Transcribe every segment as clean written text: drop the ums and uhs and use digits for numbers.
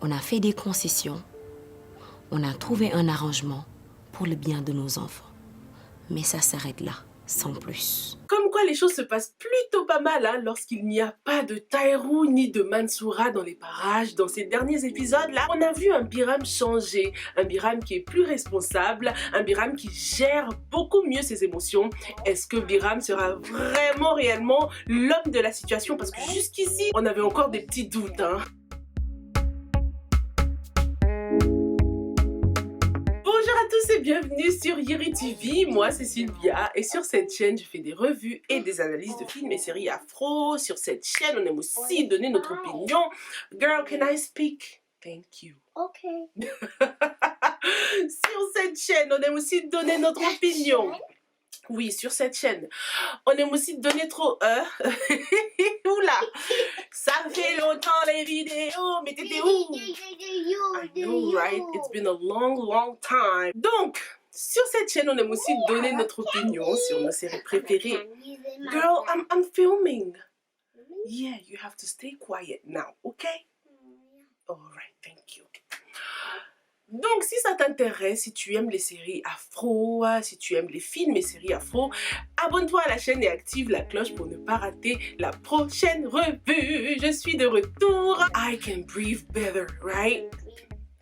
On a fait des concessions. On a trouvé un arrangement pour le bien de nos enfants. Mais ça s'arrête là, sans plus. Comme quoi les choses se passent plutôt pas mal hein, lorsqu'il n'y a pas de Tahirou ni de Mansoura dans les parages. Dans ces derniers épisodes-là, on a vu un Biram changer, un Biram qui est plus responsable, un Biram qui gère beaucoup mieux ses émotions. Est-ce que Biram sera vraiment réellement l'homme de la situation? Parce que jusqu'ici, on avait encore des petits doutes. Hein. Bonjour à tous et bienvenue sur Yiri TV, moi c'est Sylvia et sur cette chaîne je fais des revues et des analyses de films et séries afro. Sur cette chaîne on aime aussi donner notre opinion. Girl, can I speak? Thank you. Okay. Sur cette chaîne on aime aussi donner notre opinion. Oui, sur cette chaîne. On aime aussi donner trop... Oula! Ça fait longtemps les vidéos, mais t'étais où? I know, right? It's been a long time. Donc, sur cette chaîne, on aime aussi donner notre opinion sur nos séries préférées. Girl, I'm filming. Yeah, you have to stay quiet now, okay? Alright, thank you. Donc, si ça t'intéresse, si tu aimes les séries afro, si tu aimes les films et séries afro, abonne-toi à la chaîne et active la cloche pour ne pas rater la prochaine revue. Je suis de retour. I can breathe better, right?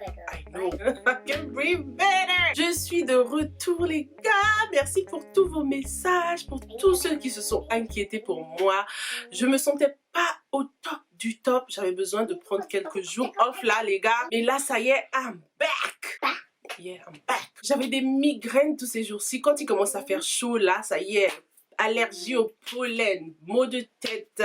I know. I can breathe better. Je suis de retour, les gars. Merci pour tous vos messages, pour tous ceux qui se sont inquiétés pour moi. Je me sentais pas au top du top. J'avais besoin de prendre quelques jours off là, les gars. Mais là, ça y est, I'm back. Yeah, I'm back. J'avais des migraines tous ces jours-ci. Quand il commence à faire chaud là, ça y est. Allergie au pollen, maux de tête,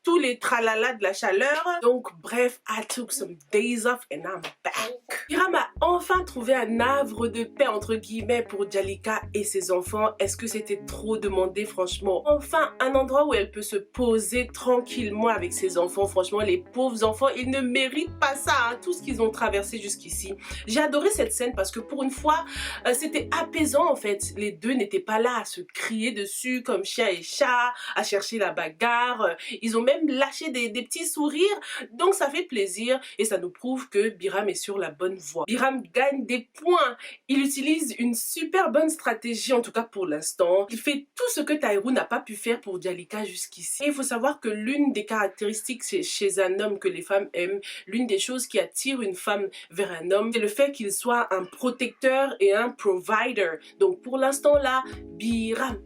tous les tralala de la chaleur. Donc bref, I took some days off and I'm back. Biram a enfin trouvé un havre de paix entre guillemets pour Djalika et ses enfants. Est-ce que c'était trop demandé franchement? Enfin, un endroit où elle peut se poser tranquillement avec ses enfants. Franchement, les pauvres enfants, ils ne méritent pas ça, hein, tout ce qu'ils ont traversé jusqu'ici. J'ai adoré cette scène parce que pour une fois, c'était apaisant en fait. Les deux n'étaient pas là à se crier dessus comme chien et chat, à chercher la bagarre. Ils ont même lâché des petits sourires. Donc ça fait plaisir et ça nous prouve que Biram est sur la bonne voie. Biram gagne des points. Il utilise une super bonne stratégie, en tout cas pour l'instant. Il fait tout ce que Tahirou n'a pas pu faire pour Djalika jusqu'ici. Il faut savoir que l'une des caractéristiques chez un homme que les femmes aiment, l'une des choses qui attire une femme vers un homme, c'est le fait qu'il soit un protecteur et un provider. Donc pour l'instant là, Biram.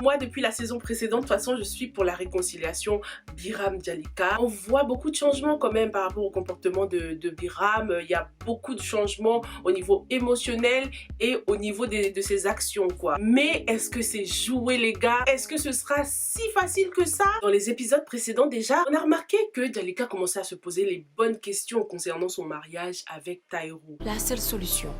Moi, depuis la saison précédente, de toute façon, je suis pour la réconciliation Biram-Djalika. On voit beaucoup de changements quand même par rapport au comportement de Biram. Il y a beaucoup de changements au niveau émotionnel et au niveau de ses actions, quoi. Mais est-ce que c'est joué, les gars? Est-ce que ce sera si facile que ça? Dans les épisodes précédents, déjà, on a remarqué que Djalika commençait à se poser les bonnes questions concernant son mariage avec Tahirou. La seule solution,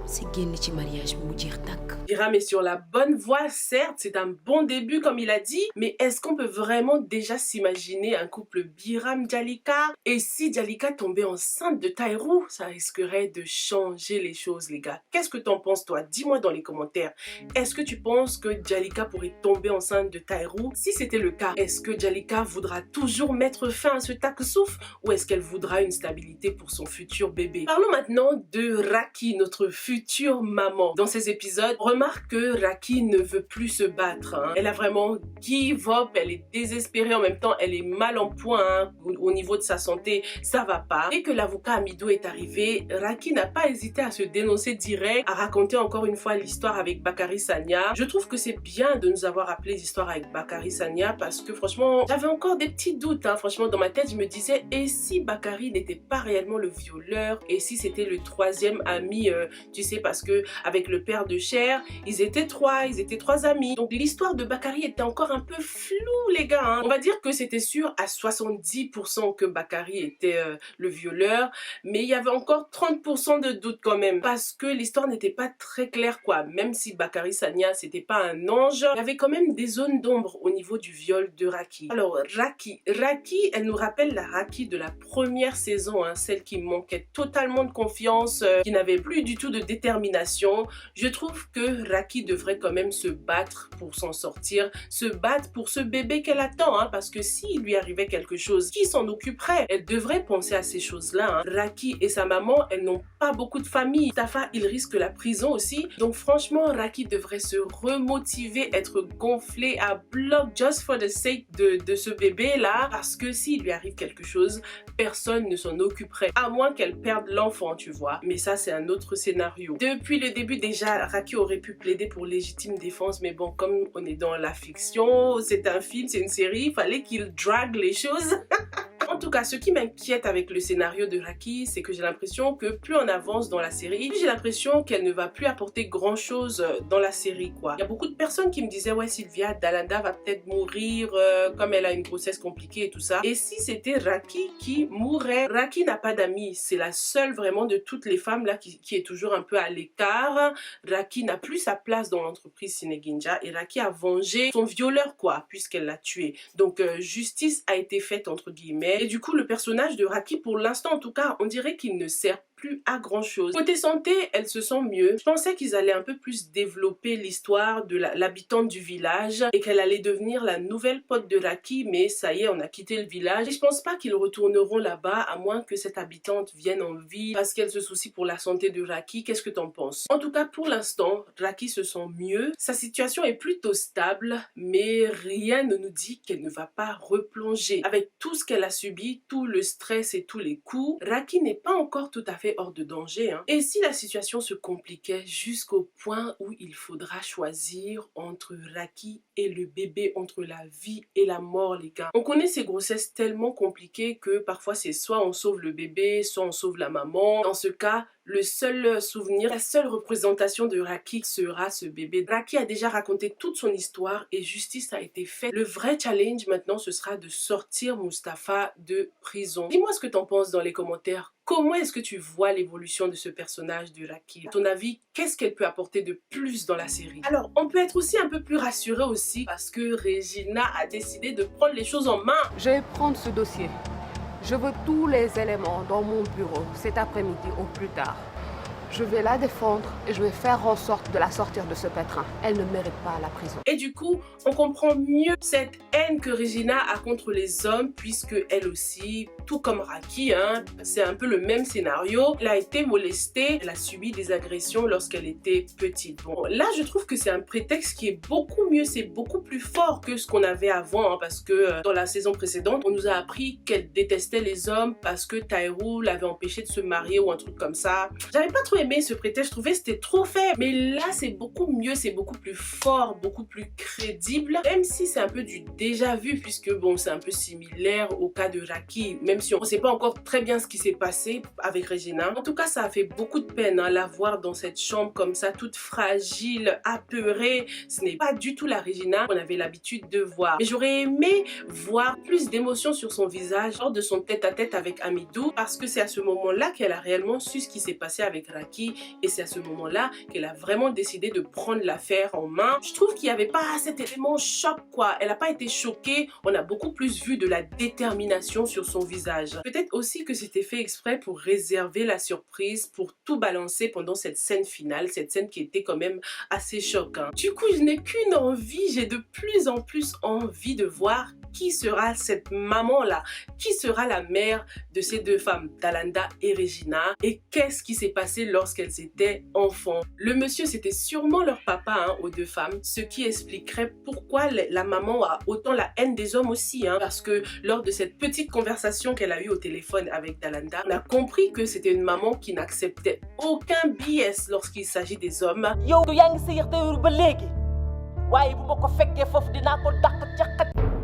c'est génn ci mariage bi mu jeex tàkk. Biram est sur la bonne voie, certes, c'est un bon début comme il a dit, mais est-ce qu'on peut vraiment déjà s'imaginer un couple Biram-Djalika? Et si Djalika tombait enceinte de Tahirou, ça risquerait de changer les choses, les gars. Qu'est-ce que t'en penses, toi? Dis-moi dans les commentaires. Est-ce que tu penses que Djalika pourrait tomber enceinte de Tahirou? Si c'était le cas, est-ce que Djalika voudra toujours mettre fin à ce taksouf ou est-ce qu'elle voudra une stabilité pour son futur bébé? Parlons maintenant de Raki, notre future maman. Dans ces épisodes, on remarque que Raki ne veut plus se battre. Hein. Elle a vraiment give up, elle est désespérée, en même temps elle est mal en point hein. Au niveau de sa santé, ça va pas. Dès que l'avocat Amido est arrivé, Raki n'a pas hésité à se dénoncer direct, à raconter encore une fois l'histoire avec Bakary Sagna. Je trouve que c'est bien de nous avoir rappelé l'histoire avec Bakary Sagna parce que franchement, j'avais encore des petits doutes. Hein. Franchement, dans ma tête, je me disais, et si Bakary n'était pas réellement le violeur? Et si c'était le troisième ami, tu sais, parce que avec le père de Cher, ils étaient trois amis. Donc l'histoire de Bakary était encore un peu floue, les gars. Hein. On va dire que c'était sûr à 70% que Bakary était le violeur, mais il y avait encore 30% de doute quand même, parce que l'histoire n'était pas très claire, quoi. Même si Bakary Sagna, c'était pas un ange, il y avait quand même des zones d'ombre au niveau du viol de Raki. Alors Raki, elle nous rappelle la Raki de la première saison, hein, celle qui manquait totalement de confiance, qui n'avait plus du tout de détermination. Je trouve que Raki devrait quand même se battre pour s'en sortir, se battre pour ce bébé qu'elle attend, hein, parce que s'il lui arrivait quelque chose, qui s'en occuperait? Elle devrait penser à ces choses-là. Hein. Raki et sa maman, elles n'ont pas beaucoup de famille. Mustafa, il risque la prison aussi. Donc franchement, Raki devrait se remotiver, être gonflé à bloc just for the sake de ce bébé-là, parce que s'il lui arrive quelque chose, personne ne s'en occuperait, à moins qu'elle perde l'enfant, tu vois. Mais ça, c'est un autre scénario. Depuis le début, déjà, Raki aurait pu plaider pour légitime défense, mais bon, comme on est dans la fiction, c'est un film, c'est une série, il fallait qu'il drague les choses. En tout cas, ce qui m'inquiète avec le scénario de Raki, c'est que j'ai l'impression que plus on avance dans la série, plus j'ai l'impression qu'elle ne va plus apporter grand chose dans la série, quoi. Il y a beaucoup de personnes qui me disaient, ouais, Sylvia, Dalanda va peut-être mourir, comme elle a une grossesse compliquée et tout ça. Et si c'était Raki qui mourrait? Raki n'a pas d'amis, c'est la seule vraiment de toutes les femmes là qui est toujours un peu à l'écart. Raki n'a plus sa place dans l'entreprise Sineginja et Raki a vengé son violeur, quoi, puisqu'elle l'a tué. Donc justice a été faite entre guillemets. Et du coup, le personnage de Raki, pour l'instant en tout cas, on dirait qu'il ne sert plus à grand chose. Côté santé, elle se sent mieux. Je pensais qu'ils allaient un peu plus développer l'histoire de l'habitante du village et qu'elle allait devenir la nouvelle pote de Raki, mais ça y est, on a quitté le village. Et je pense pas qu'ils retourneront là-bas, à moins que cette habitante vienne en vie parce qu'elle se soucie pour la santé de Raki. Qu'est-ce que t'en penses? En tout cas, pour l'instant, Raki se sent mieux. Sa situation est plutôt stable, mais rien ne nous dit qu'elle ne va pas replonger. Avec tout ce qu'elle a subi, tout le stress et tous les coups, Raki n'est pas encore tout à fait hors de danger. Hein. Et si la situation se compliquait jusqu'au point où il faudra choisir entre Raki et le bébé, entre la vie et la mort, les gars. On connaît ces grossesses tellement compliquées que parfois c'est soit on sauve le bébé, soit on sauve la maman. Dans ce cas, le seul souvenir, la seule représentation de Raki sera ce bébé. Raki a déjà raconté toute son histoire et justice a été faite. Le vrai challenge maintenant, ce sera de sortir Mustafa de prison. Dis-moi ce que t'en penses dans les commentaires. Comment est-ce que tu vois l'évolution de ce personnage de Raki? À ton avis, qu'est-ce qu'elle peut apporter de plus dans la série? Alors, on peut être aussi un peu plus rassuré aussi parce que Regina a décidé de prendre les choses en main. Je vais prendre ce dossier. Je veux tous les éléments dans mon bureau cet après-midi au plus tard. Je vais la défendre et je vais faire en sorte de la sortir de ce pétrin. Elle ne mérite pas la prison. Et du coup, on comprend mieux cette haine que Regina a contre les hommes puisque elle aussi, tout comme Raki, hein, c'est un peu le même scénario. Elle a été molestée, elle a subi des agressions lorsqu'elle était petite. Bon, là, je trouve que c'est un prétexte qui est beaucoup mieux, c'est beaucoup plus fort que ce qu'on avait avant hein, parce que dans la saison précédente, on nous a appris qu'elle détestait les hommes parce que Taeru l'avait empêché de se marier ou un truc comme ça. J'avais pas trop aimé ce prétexte, je trouvais que c'était trop faible. Mais là, c'est beaucoup mieux, c'est beaucoup plus fort, beaucoup plus crédible. Même si c'est un peu du déjà vu, puisque bon, c'est un peu similaire au cas de Raki, même si on ne sait pas encore très bien ce qui s'est passé avec Regina. En tout cas, ça a fait beaucoup de peine hein, la voir dans cette chambre comme ça, toute fragile, apeurée. Ce n'est pas du tout la Regina qu'on avait l'habitude de voir. Mais j'aurais aimé voir plus d'émotion sur son visage lors de son tête-à-tête avec Amidou, parce que c'est à ce moment-là qu'elle a réellement su ce qui s'est passé avec Raki. Et c'est à ce moment-là qu'elle a vraiment décidé de prendre l'affaire en main. Je trouve qu'il n'y avait pas cet élément choc, quoi. Elle n'a pas été choquée. On a beaucoup plus vu de la détermination sur son visage. Peut-être aussi que c'était fait exprès pour réserver la surprise, pour tout balancer pendant cette scène finale, cette scène qui était quand même assez choquante. Du coup, je n'ai qu'une envie, j'ai de plus en plus envie de voir qui sera cette maman-là, qui sera la mère de ces deux femmes, Dalanda et Regina, et qu'est-ce qui s'est passé lorsqu'elles étaient enfants. Le monsieur, c'était sûrement leur papa hein, aux deux femmes, ce qui expliquerait pourquoi la maman a autant la haine des hommes aussi, hein, parce que lors de cette petite conversation qu'elle a eue au téléphone avec Dalanda, on a compris que c'était une maman qui n'acceptait aucun BS lorsqu'il s'agit des hommes.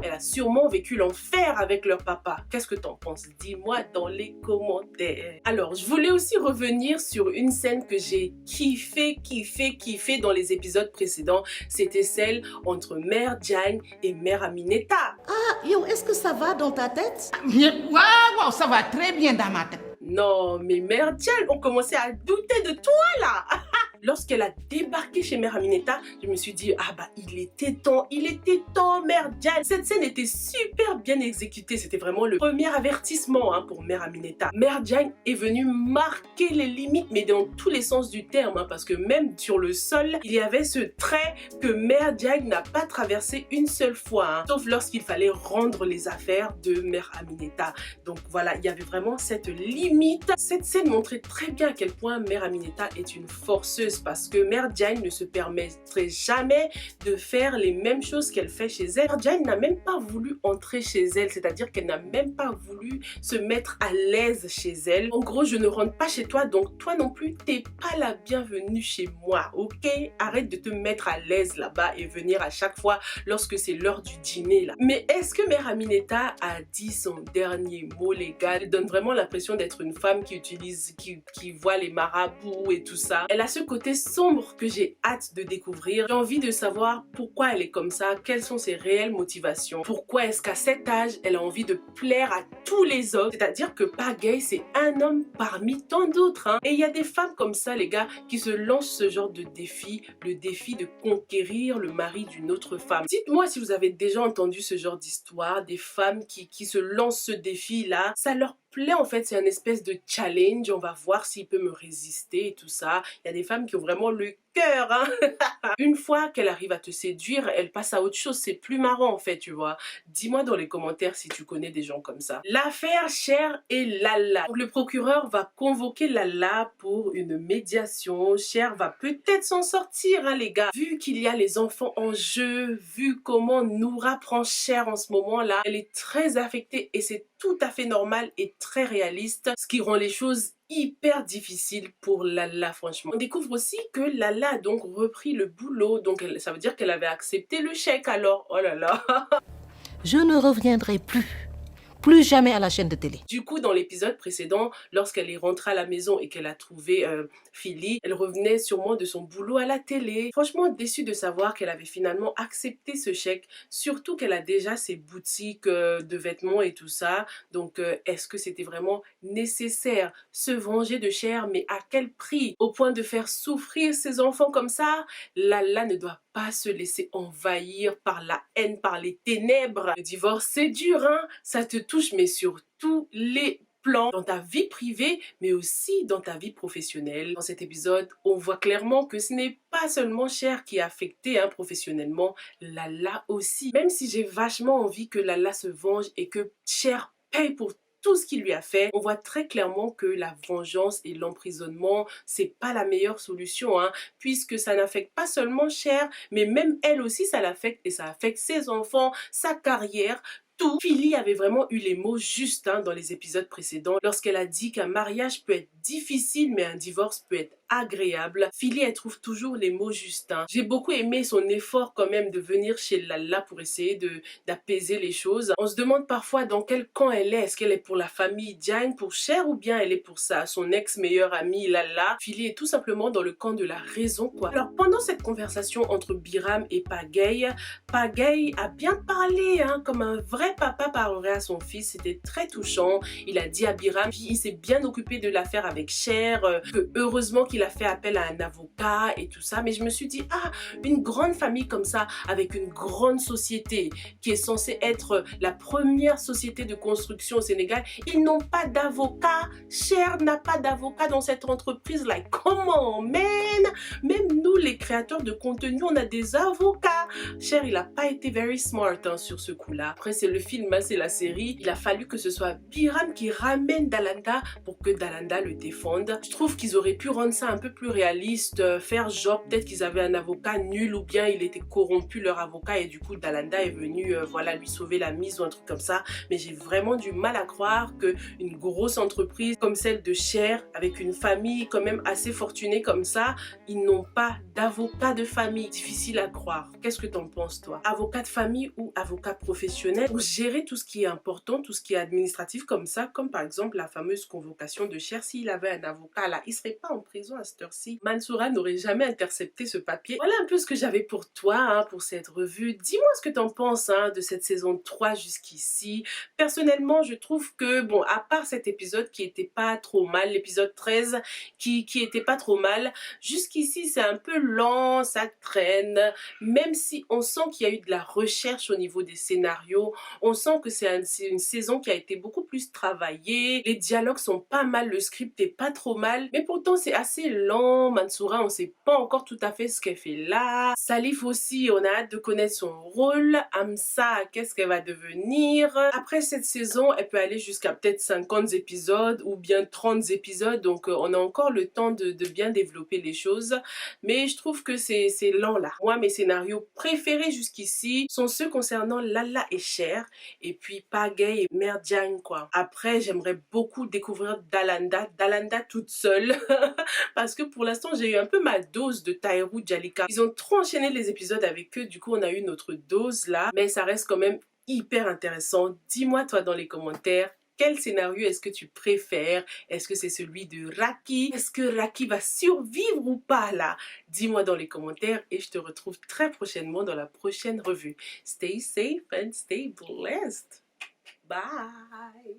Elle a sûrement vécu l'enfer avec leur papa. Qu'est-ce que t'en penses? Dis-moi dans les commentaires. Alors, je voulais aussi revenir sur une scène que j'ai kiffé dans les épisodes précédents. C'était celle entre Mère Diagne et Mère Amineta. Ah, yo, est-ce que ça va dans ta tête? Wow, ça va très bien dans ma tête. Non, mais Mère Diagne, on commençait à douter de toi là. lorsqu'elle a débarqué chez Mère Amineta, je me suis dit, ah bah il était temps, Mère Diagne. Cette scène était super bien exécutée, c'était vraiment le premier avertissement pour Mère Amineta. Mère Diagne est venue marquer les limites, mais dans tous les sens du terme, parce que même sur le sol, il y avait ce trait que Mère Diagne n'a pas traversé une seule fois, sauf lorsqu'il fallait rendre les affaires de Mère Amineta. Donc voilà, il y avait vraiment cette limite. Cette scène montrait très bien à quel point Mère Amineta est une forceuse, parce que Mère Diagne ne se permettrait jamais de faire les mêmes choses qu'elle fait chez elle. Mère Diagne n'a même pas voulu entrer chez elle, c'est-à-dire qu'elle n'a même pas voulu se mettre à l'aise chez elle. En gros, je ne rentre pas chez toi, donc toi non plus, t'es pas la bienvenue chez moi, ok? Arrête de te mettre à l'aise là-bas et venir à chaque fois lorsque c'est l'heure du dîner là. Mais est-ce que Mère Amineta a dit son dernier mot, les gars? Elle donne vraiment l'impression d'être une femme qui voit les marabouts et tout ça. Elle a ce côté sombre que j'ai hâte de découvrir. J'ai envie de savoir pourquoi elle est comme ça, quelles sont ses réelles motivations, pourquoi est-ce qu'à cet âge, elle a envie de plaire à tous les hommes, c'est-à-dire que Pagaye, c'est un homme parmi tant d'autres. Et il y a des femmes comme ça, les gars, qui se lancent ce genre de défi, le défi de conquérir le mari d'une autre femme. Dites-moi si vous avez déjà entendu ce genre d'histoire, des femmes qui se lancent ce défi-là, ça leur plaît en fait, c'est un espèce de challenge, on va voir s'il peut me résister et tout ça. Il y a des femmes qui ont vraiment le cœur, Une fois qu'elle arrive à te séduire, elle passe à autre chose, c'est plus marrant en fait, tu vois. Dis-moi dans les commentaires si tu connais des gens comme ça. L'affaire Cher et Lala. Donc le procureur va convoquer Lala pour une médiation. Cher va peut-être s'en sortir, les gars. Vu qu'il y a les enfants en jeu, vu comment Noura prend Cher en ce moment-là, elle est très affectée et c'est tout à fait normal et très réaliste, ce qui rend les choses hyper difficiles pour Lala, franchement. On découvre aussi que Lala a donc repris le boulot, donc ça veut dire qu'elle avait accepté le chèque alors, oh là là. Je ne reviendrai plus jamais à la chaîne de télé. Du coup, dans l'épisode précédent, lorsqu'elle est rentrée à la maison et qu'elle a trouvé Philly, elle revenait sûrement de son boulot à la télé. Franchement, déçue de savoir qu'elle avait finalement accepté ce chèque, surtout qu'elle a déjà ses boutiques de vêtements et tout ça. Donc, est-ce que c'était vraiment nécessaire se venger de Cher, mais à quel prix? Au point de faire souffrir ses enfants comme ça? Lala ne doit pas se laisser envahir par la haine, par les ténèbres. Le divorce, c'est dur, ça te touche, mais sur tous les plans, dans ta vie privée, mais aussi dans ta vie professionnelle. Dans cet épisode, on voit clairement que ce n'est pas seulement Cher qui est affecté professionnellement, Lala aussi. Même si j'ai vachement envie que Lala se venge et que Cher paye pour tout ce qu'il lui a fait, on voit très clairement que la vengeance et l'emprisonnement, c'est pas la meilleure solution, puisque ça n'affecte pas seulement Cher, mais même elle aussi ça l'affecte et ça affecte ses enfants, sa carrière, tout. Philly avait vraiment eu les mots justes dans les épisodes précédents lorsqu'elle a dit qu'un mariage peut être difficile mais un divorce peut être agréable. Philly, elle trouve toujours les mots justes. J'ai beaucoup aimé son effort quand même de venir chez Lala pour essayer d'apaiser les choses. On se demande parfois dans quel camp elle est. Est-ce qu'elle est pour la famille Diagne, pour Cher, ou bien elle est pour son ex-meilleure amie Lala? Philly est tout simplement dans le camp de la raison, quoi. Alors pendant cette conversation entre Biram et Pagaye, Pagaye a bien parlé, comme un vrai papa parlerait à son fils. C'était très touchant. Il a dit à Biram qu'il s'est bien occupé de l'affaire avec Cher, que heureusement qu'il a fait appel à un avocat et tout ça. Mais je me suis dit, une grande famille comme ça, avec une grande société qui est censée être la première société de construction au Sénégal, ils n'ont pas d'avocat. Cher n'a pas d'avocat dans cette entreprise. Like, comment, man? Même nous, les créateurs de contenu, on a des avocats. Cher, il n'a pas été very smart sur ce coup-là. Après, c'est le film, c'est la série. Il a fallu que ce soit Biram qui ramène Dalanda pour que Dalanda le défende. Je trouve qu'ils auraient pu rendre ça un peu plus réaliste, faire genre peut-être qu'ils avaient un avocat nul ou bien il était corrompu leur avocat et du coup Dalanda est venu voilà lui sauver la mise ou un truc comme ça. Mais j'ai vraiment du mal à croire qu'une grosse entreprise comme celle de Cher, avec une famille quand même assez fortunée comme ça, ils n'ont pas d'avocat de famille. Difficile à croire. Qu'est-ce que t'en penses toi? Avocat de famille ou avocat professionnel pour gérer tout ce qui est important, tout ce qui est administratif comme ça, comme par exemple la fameuse convocation de Cher. S'il avait un avocat là, il serait pas en prison à cette heure-ci. Mansoura n'aurait jamais intercepté ce papier. Voilà un peu ce que j'avais pour toi, hein, pour cette revue. Dis-moi ce que t'en penses, hein, de cette saison 3 jusqu'ici. Personnellement, je trouve que, bon, à part cet épisode qui était pas trop mal, l'épisode 13 qui était pas trop mal, jusqu'ici c'est un peu lent, ça traîne, même si on sent qu'il y a eu de la recherche au niveau des scénarios, on sent que c'est une saison qui a été beaucoup plus travaillée, les dialogues sont pas mal, le script est pas trop mal, mais pourtant c'est assez lent. Mansoura, on sait pas encore tout à fait ce qu'elle fait là. Salif aussi, on a hâte de connaître son rôle. Hamza, qu'est-ce qu'elle va devenir? Après cette saison, elle peut aller jusqu'à peut-être 50 épisodes ou bien 30 épisodes, donc on a encore le temps de bien développer les choses, mais je trouve que c'est lent là. Moi, mes scénarios préférés jusqu'ici sont ceux concernant Lala et Cher, et puis Pagay et Merdian quoi. Après, j'aimerais beaucoup découvrir Dalanda toute seule parce que pour l'instant, j'ai eu un peu ma dose de Tahirou Djalika. Ils ont trop enchaîné les épisodes avec eux, du coup on a eu notre dose là, mais ça reste quand même hyper intéressant. Dis-moi toi dans les commentaires, quel scénario est-ce que tu préfères? Est-ce que c'est celui de Raki? Est-ce que Raki va survivre ou pas là? Dis-moi dans les commentaires et je te retrouve très prochainement dans la prochaine revue. Stay safe and stay blessed. Bye!